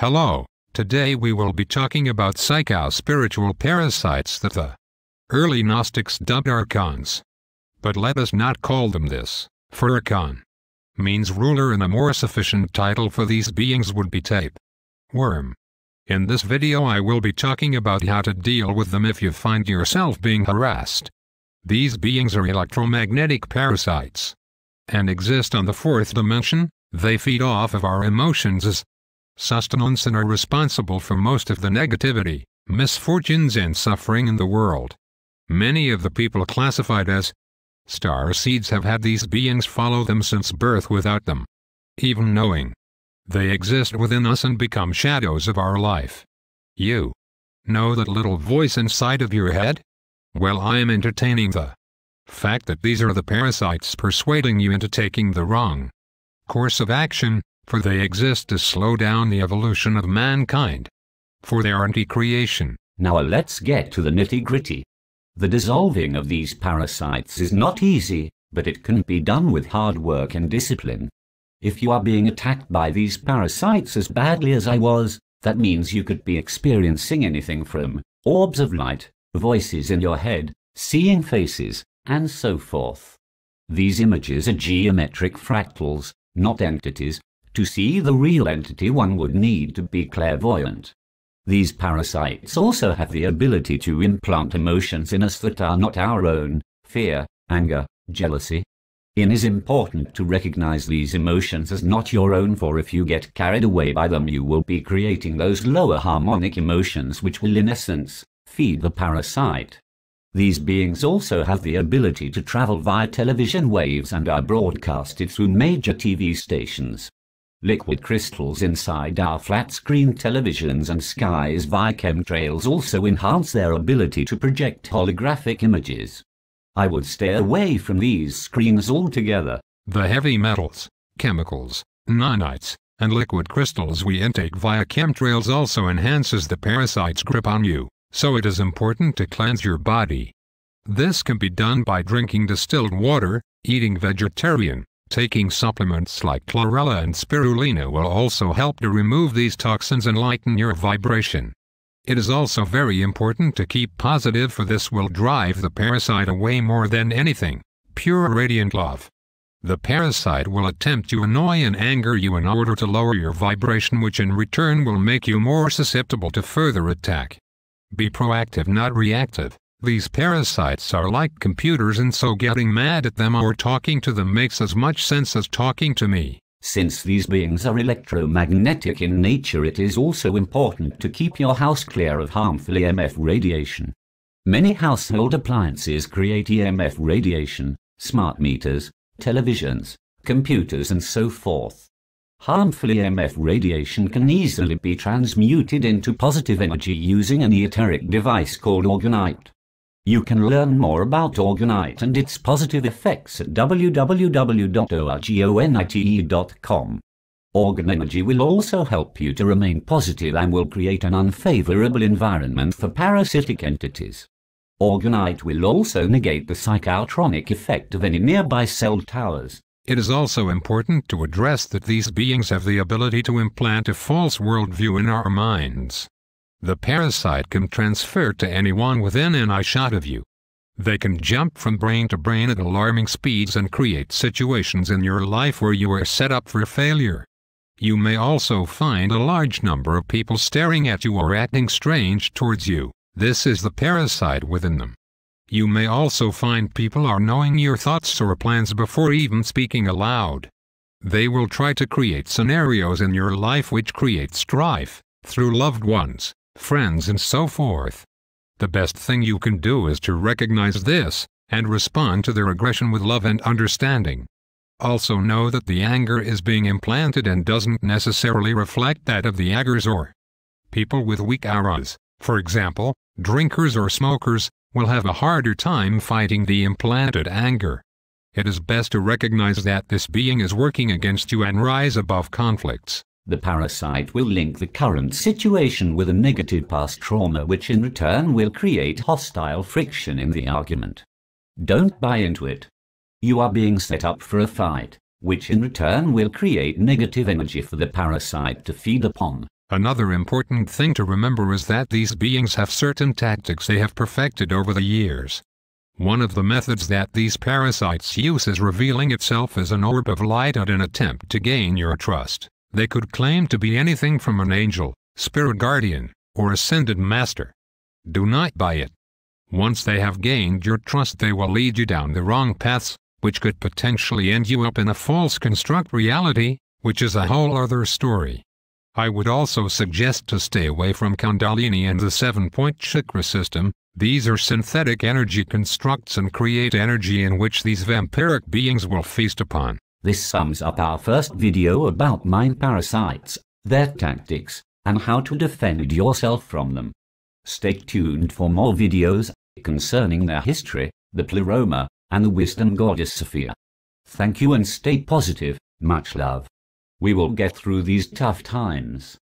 Hello, today we will be talking about psycho-spiritual parasites that the early Gnostics dubbed Archons. But let us not call them this, for Archon means ruler, and a more sufficient title for these beings would be tapeworm. In this video I will be talking about how to deal with them if you find yourself being harassed. These beings are electromagnetic parasites and exist on the fourth dimension. They feed off of our emotions as sustenance and are responsible for most of the negativity, misfortunes and suffering in the world. Many of the people classified as star seeds have had these beings follow them since birth without them even knowing. They exist within us and become shadows of our life. You know that little voice inside of your head? Well, I am entertaining the fact that these are the parasites persuading you into taking the wrong course of action, for they exist to slow down the evolution of mankind, for their anti-creation. Now let's get to the nitty-gritty. The dissolving of these parasites is not easy, but it can be done with hard work and discipline. If you are being attacked by these parasites as badly as I was, that means you could be experiencing anything from orbs of light, voices in your head, seeing faces, and so forth. These images are geometric fractals, not entities. To see the real entity, one would need to be clairvoyant. These parasites also have the ability to implant emotions in us that are not our own: fear, anger, jealousy. It is important to recognize these emotions as not your own, for if you get carried away by them you will be creating those lower harmonic emotions which will in essence feed the parasite. These beings also have the ability to travel via television waves and are broadcasted through major TV stations. Liquid crystals inside our flat-screen televisions and skies via chemtrails also enhance their ability to project holographic images. I would stay away from these screens altogether. The heavy metals, chemicals, nanites, and liquid crystals we intake via chemtrails also enhances the parasite's grip on you, so it is important to cleanse your body. This can be done by drinking distilled water, eating vegetarian. Taking supplements like chlorella and spirulina will also help to remove these toxins and lighten your vibration. It is also very important to keep positive, for this will drive the parasite away more than anything. Pure radiant love. The parasite will attempt to annoy and anger you in order to lower your vibration, which in return will make you more susceptible to further attack. Be proactive, not reactive. These parasites are like computers, and so getting mad at them or talking to them makes as much sense as talking to me. Since these beings are electromagnetic in nature, it is also important to keep your house clear of harmful EMF radiation. Many household appliances create EMF radiation: smart meters, televisions, computers and so forth. Harmful EMF radiation can easily be transmuted into positive energy using an esoteric device called Orgonite. You can learn more about Orgonite and its positive effects at www.orgonite.com. Organ energy will also help you to remain positive and will create an unfavorable environment for parasitic entities. Orgonite will also negate the psychotronic effect of any nearby cell towers. It is also important to address that these beings have the ability to implant a false worldview in our minds. The parasite can transfer to anyone within an eye shot of you. They can jump from brain to brain at alarming speeds and create situations in your life where you are set up for failure. You may also find a large number of people staring at you or acting strange towards you. This is the parasite within them. You may also find people are knowing your thoughts or plans before even speaking aloud. They will try to create scenarios in your life which create strife through loved ones, friends and so forth. The best thing you can do is to recognize this and respond to their aggression with love and understanding. Also know that the anger is being implanted and doesn't necessarily reflect that of the aggers or people with weak auras. For example, drinkers or smokers will have a harder time fighting the implanted anger. It is best to recognize that this being is working against you and rise above conflicts. The parasite will link the current situation with a negative past trauma, which in return will create hostile friction in the argument. Don't buy into it. You are being set up for a fight, which in return will create negative energy for the parasite to feed upon. Another important thing to remember is that these beings have certain tactics they have perfected over the years. One of the methods that these parasites use is revealing itself as an orb of light in an attempt to gain your trust. They could claim to be anything from an angel, spirit guardian, or ascended master. Do not buy it. Once they have gained your trust, they will lead you down the wrong paths, which could potentially end you up in a false construct reality, which is a whole other story. I would also suggest to stay away from Kundalini and the 7-point chakra system. These are synthetic energy constructs and create energy in which these vampiric beings will feast upon. This sums up our first video about mind parasites, their tactics, and how to defend yourself from them. Stay tuned for more videos concerning their history, the pleroma, and the wisdom goddess Sophia. Thank you and stay positive. Much love. We will get through these tough times.